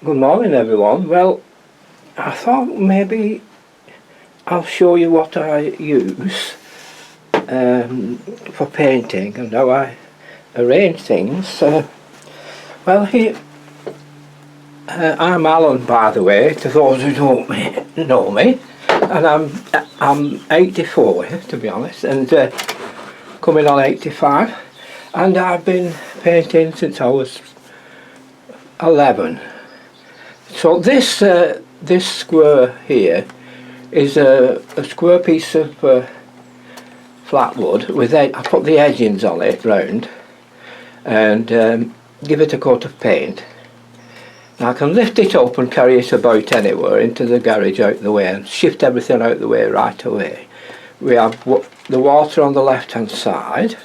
Good morning everyone. Well, I thought maybe I'll show you what I use for painting and how I arrange things. Well, here, I'm Alan, by the way, to those who don't know me, and I'm 84 to be honest, and coming on 85, and I've been painting since I was 11. So this square here is a square piece of flat wood with I put the edgings on it round and give it a coat of paint. Now I can lift it up and carry it about anywhere into the garage out the way and shift everything out the way right away. We have the water on the left hand side.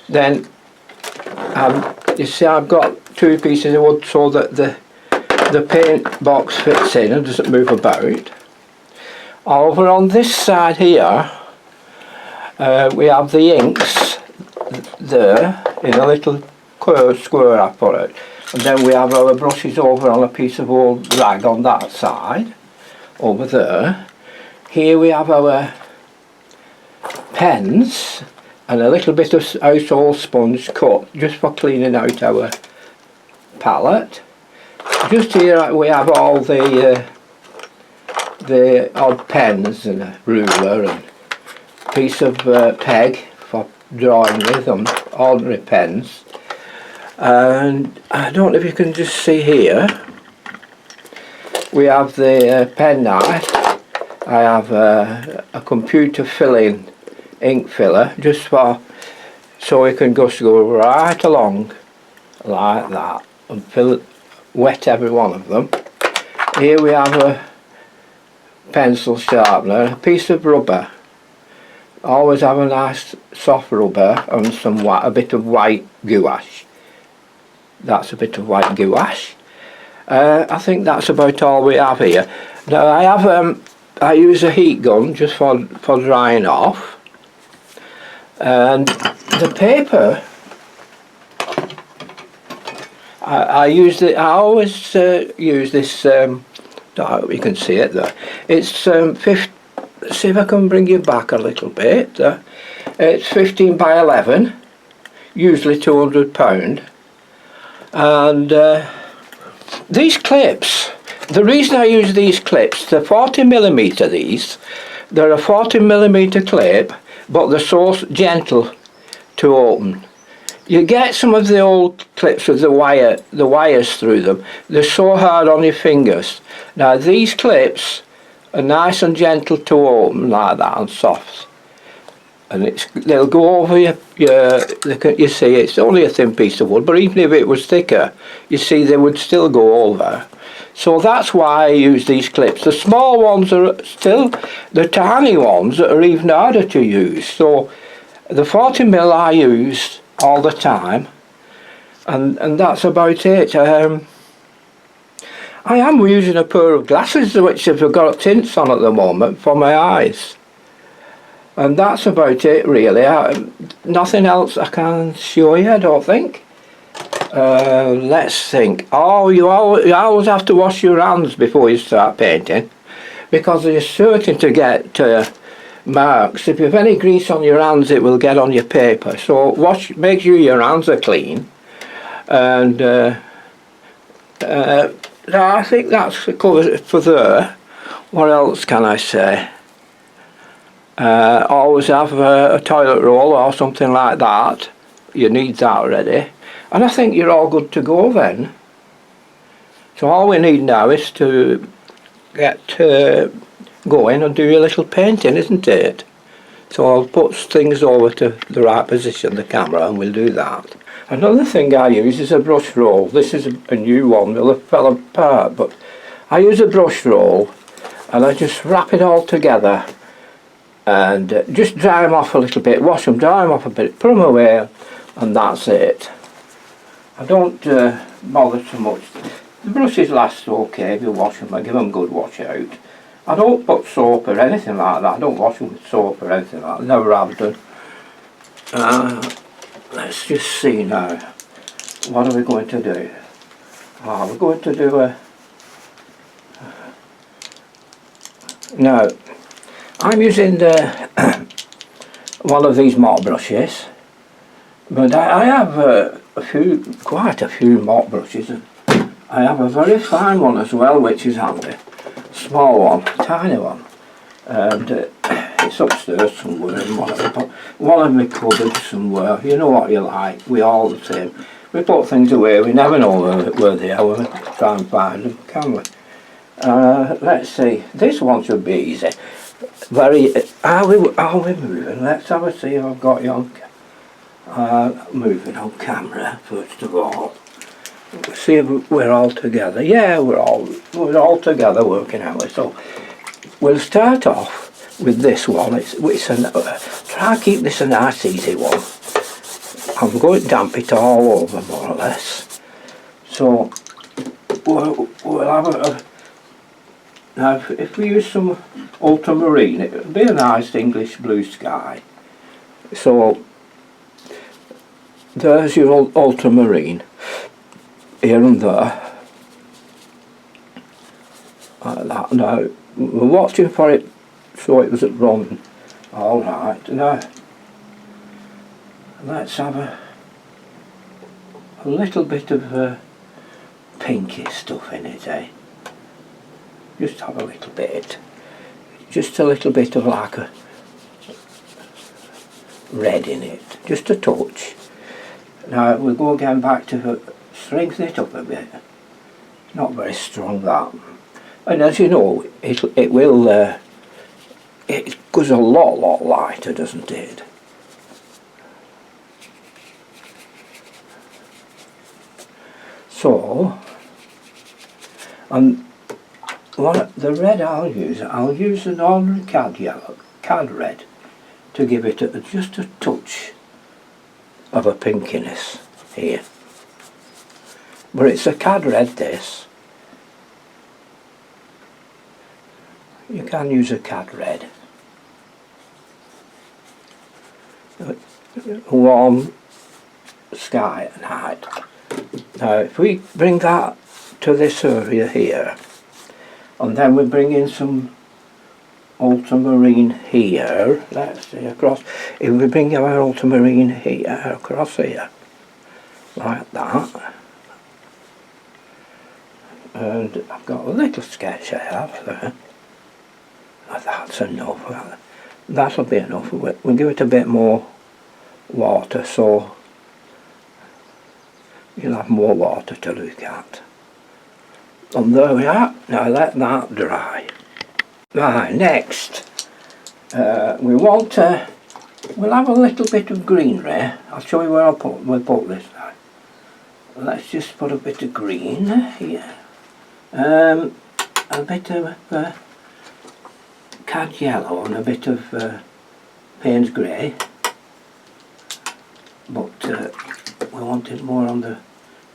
Then you see I've got two pieces of wood so that the paint box fits in and doesn't move about. Over on this side here we have the inks there in a little square I put it, and then we have our brushes over on a piece of old rag on that side over there. Here we have our pens and a little bit of household sponge cut just for cleaning out our palette. Just here we have all the odd pens and a ruler and a piece of peg for drawing with and ordinary pens. And I don't know if you can just see here, we have the pen knife. I have a computer filling ink filler just so you can just go right along like that and wet every one of them. Here we have a pencil sharpener, a piece of rubber. Always have a nice soft rubber and a bit of white gouache. That's a bit of white gouache. I think that's about all we have here. Now I use a heat gun just for drying off. And the paper, I always use this, I hope you can see it there. It's see if I can bring you back a little bit. It's 15 by 11, usually £200. And these clips, the reason I use these clips, they're 40mm these. They're a 40mm clip, but they're so gentle to open. You get some of the old clips with the wires through them. They're so hard on your fingers. Now these clips are nice and gentle to open like that and soft. And they'll go over you see it's only a thin piece of wood, but even if it was thicker, you see they would still go over. So that's why I use these clips. The small ones are still, the tiny ones are even harder to use. So the 40mm I use all the time, and that's about it. I am using a pair of glasses which have got tints on at the moment for my eyes, and that's about it really. Nothing else I can show you, I don't think. Let's think. Oh, you always have to wash your hands before you start painting, because you're certain to get marks. If you have any grease on your hands, it will get on your paper. So make sure your hands are clean. And I think that's covered for there. What else can I say? Always have a toilet roll or something like that. You need that ready. And I think you're all good to go then. So all we need now is to get going and do a little painting, isn't it? So I'll put things over to the right position, the camera, and we'll do that. Another thing I use is a brush roll. This is a new one, it fell apart, but I use a brush roll and I just wrap it all together and just dry them off a little bit, wash them, dry them off a bit, put them away, and that's it. I don't bother too much. The brushes last okay if you wash them. I give them a good wash out. I don't put soap or anything like that. I don't wash them with soap or anything like that. Never have done. Let's just see now. What are we going to do? we're going to do a... Now, I'm using one of these mop brushes, but I have quite a few mop brushes. I have a very fine one as well, which is handy. Small one, tiny one, and it's upstairs somewhere in one of my cupboards somewhere. You know what you like, we all the same. We put things away, we never know where they are when we try and find them, can we? Let's see, this one should be easy. Are we moving? Let's have a see if I've got you on moving on camera first of all. See if we're all together. Yeah, we're all together working out. So we'll start off with this one. Try and keep this a nice easy one. I'm going to damp it all over more or less. So we'll have now if we use some ultramarine, it would be a nice English blue sky. So there's your ultramarine. Here and there, like that. Now we're watching for it so it doesn't run. Alright, now let's have a little bit of pinky stuff in it, eh? Just have a little bit, just a little bit of like a red in it, just a touch. Now we'll go again back to strengthen it up a bit. It's not very strong, that. And as you know, it goes a lot lighter, doesn't it? So, and the red I'll use an ordinary cad red to give it just a touch of a pinkiness here. But it's a cad red, this. You can use a cad red. A warm sky at night. Now if we bring that to this area here, and then we bring in some ultramarine here, let's see, across, if we bring our ultramarine here, across here, like that. And I've got a little sketch I have there. That's enough. That'll be enough. We'll give it a bit more water, so you'll have more water to look at. And there we are. Now let that dry. Right, next we'll have a little bit of greenery. I'll show you where we'll put this now. Let's just put a bit of green here. A bit of cad yellow and a bit of Payne's grey, but we wanted more on the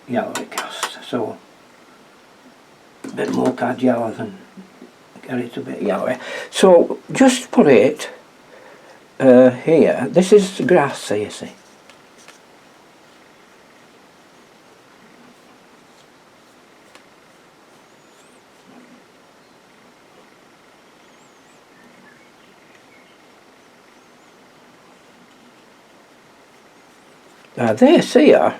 yellowy cast, so a bit more cad yellow than get it a bit yellowy. So just put it here. This is grass, you see. Now this here,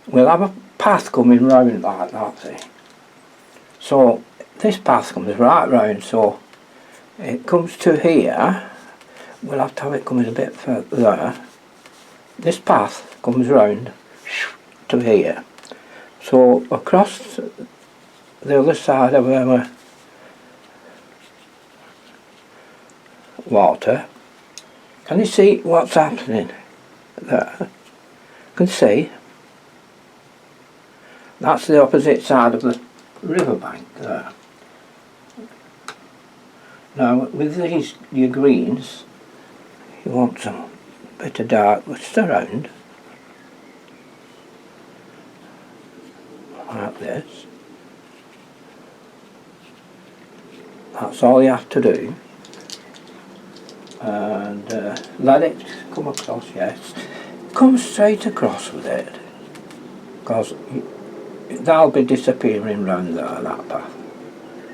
we'll have a path coming round like that, see. So this path comes right round, so it comes to here. We'll have to have it coming a bit further there. This path comes round to here. So across the other side of our water, can you see what's happening there? You can see that's the opposite side of the riverbank there. Now with these your greens, you want some bit of dark just around like this. That's all you have to do, and let it come across. Yes, come straight across with it, because that'll be disappearing round there, that path.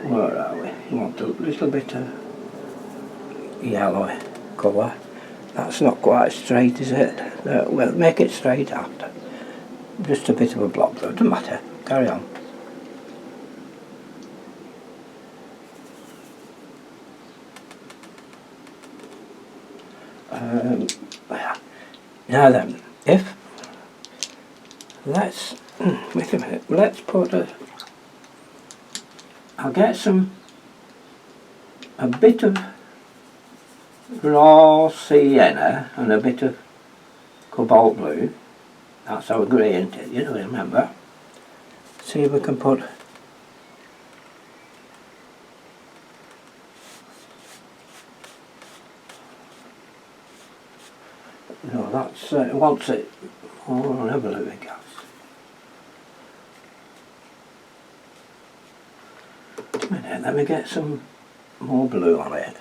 Where are we? You want a little bit of yellow colour. That's not quite straight, is it? Well, make it straight after. Just a bit of a blob though, doesn't matter. Carry on. Now then, let's, wait a minute, let's put I'll get a bit of raw sienna and a bit of cobalt blue. That's our grey, isn't it? You know, remember? See if we can put no, that's wants it. Oh, I'll have a look at gas. Wait a minute, let me get some more blue on it.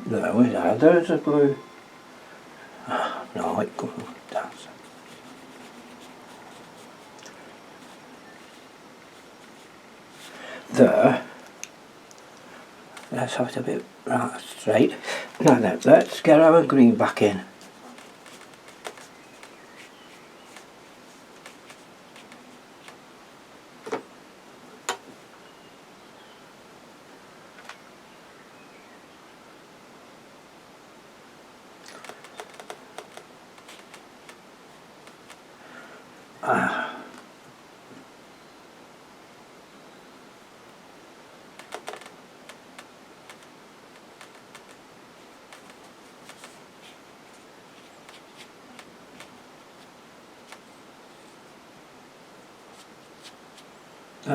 There we are, there's a blue. No, it couldn't dance. There. Let's have it a bit right straight. Now then, let's get our green back in.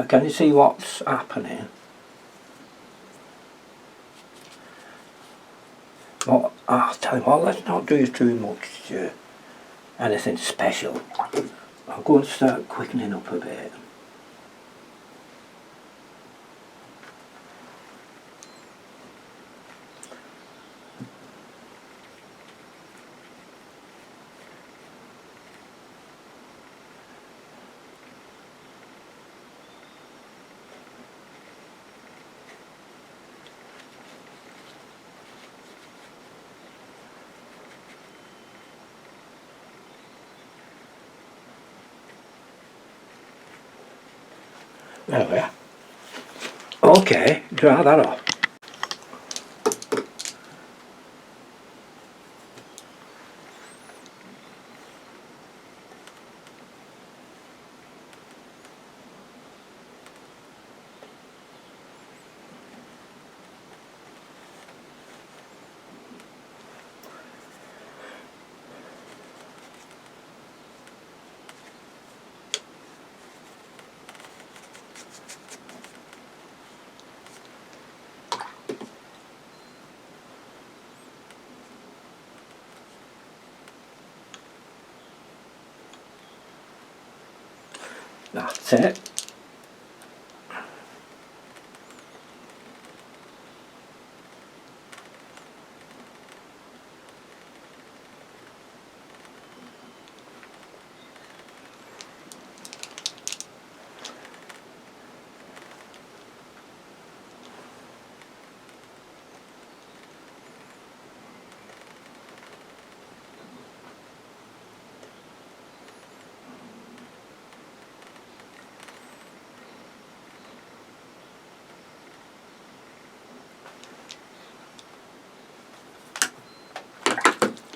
Can you see what's happening? Well, I'll tell you what, let's not do too much anything special. I'll go and start quickening up a bit. There we are. Okay, dry that off. That's it.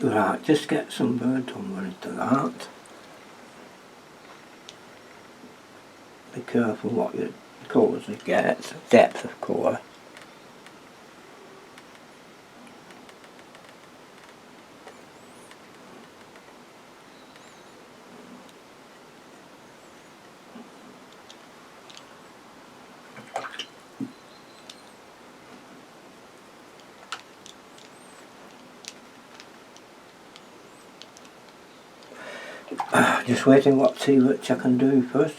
Right, just get some burnt umber into that. Be careful what your colours you get, depth of colour. Just waiting what see which I can do first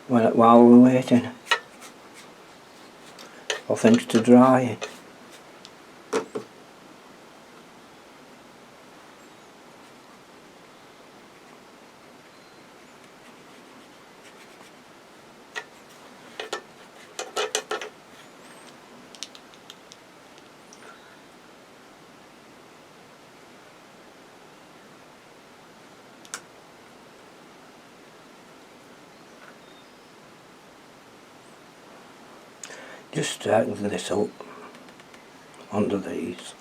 while we're waiting. for things to dry. Just straighten this up under these.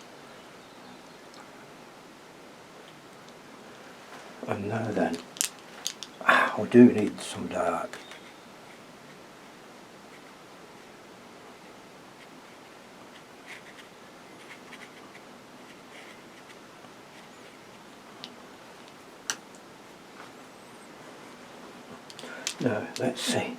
And now then, I do need some dark. Now, let's see.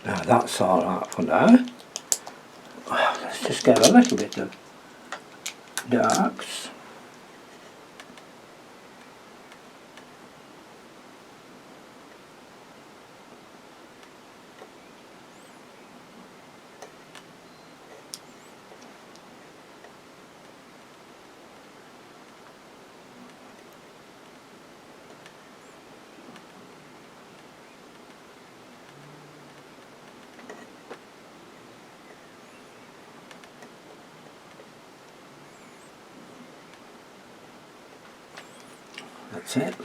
Now that's alright for now. Let's just get a little bit of darks. That's it.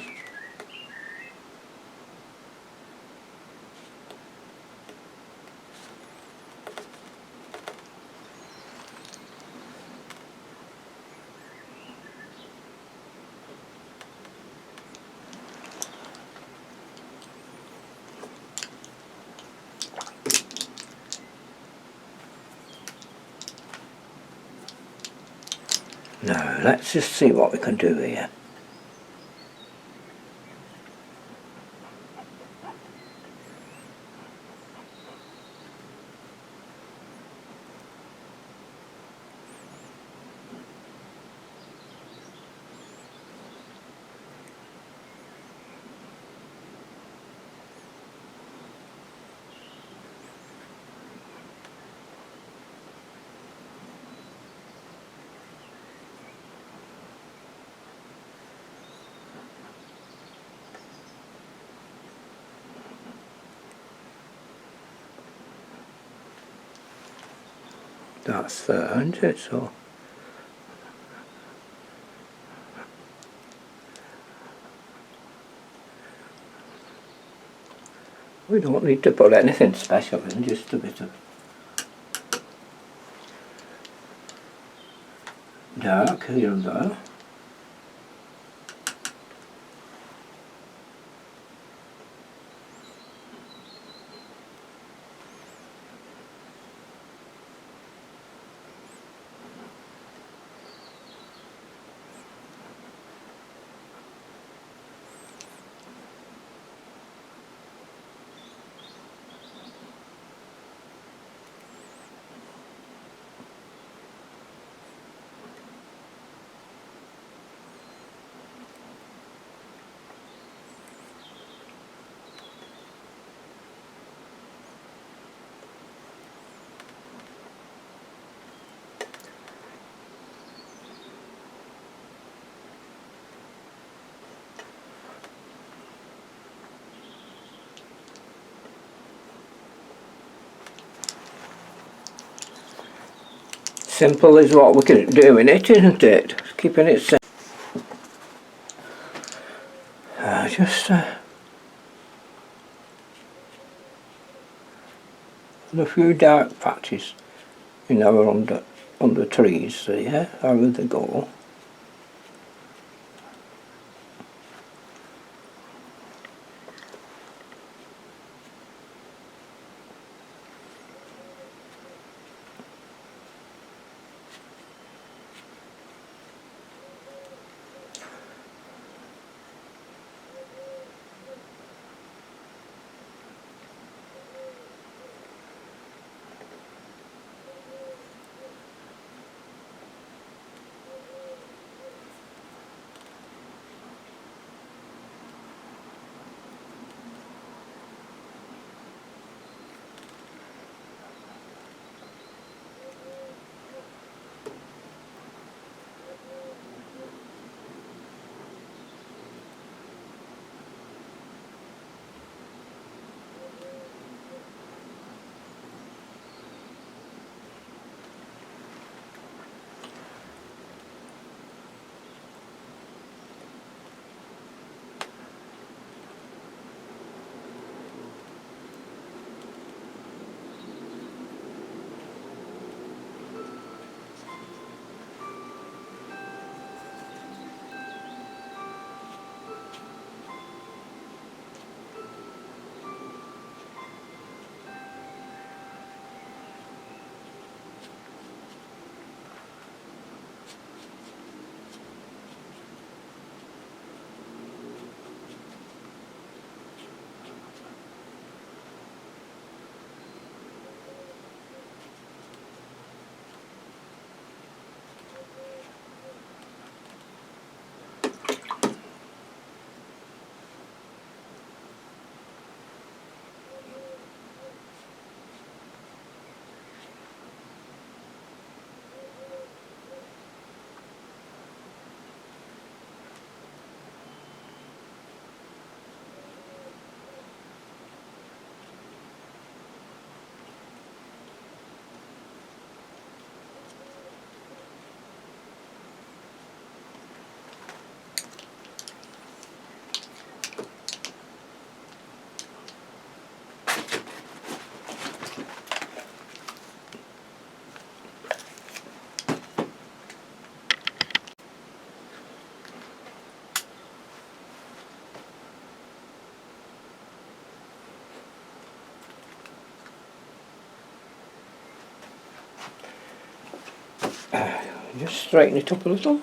Now let's just see what we can do here. That's there, isn't it? So we don't need to put anything special in, just a bit of dark here and there. Simple is what we can do in it, isn't it? Keeping it simple. Just a few dark patches in our under trees there, how would they go? Just straighten it up a little.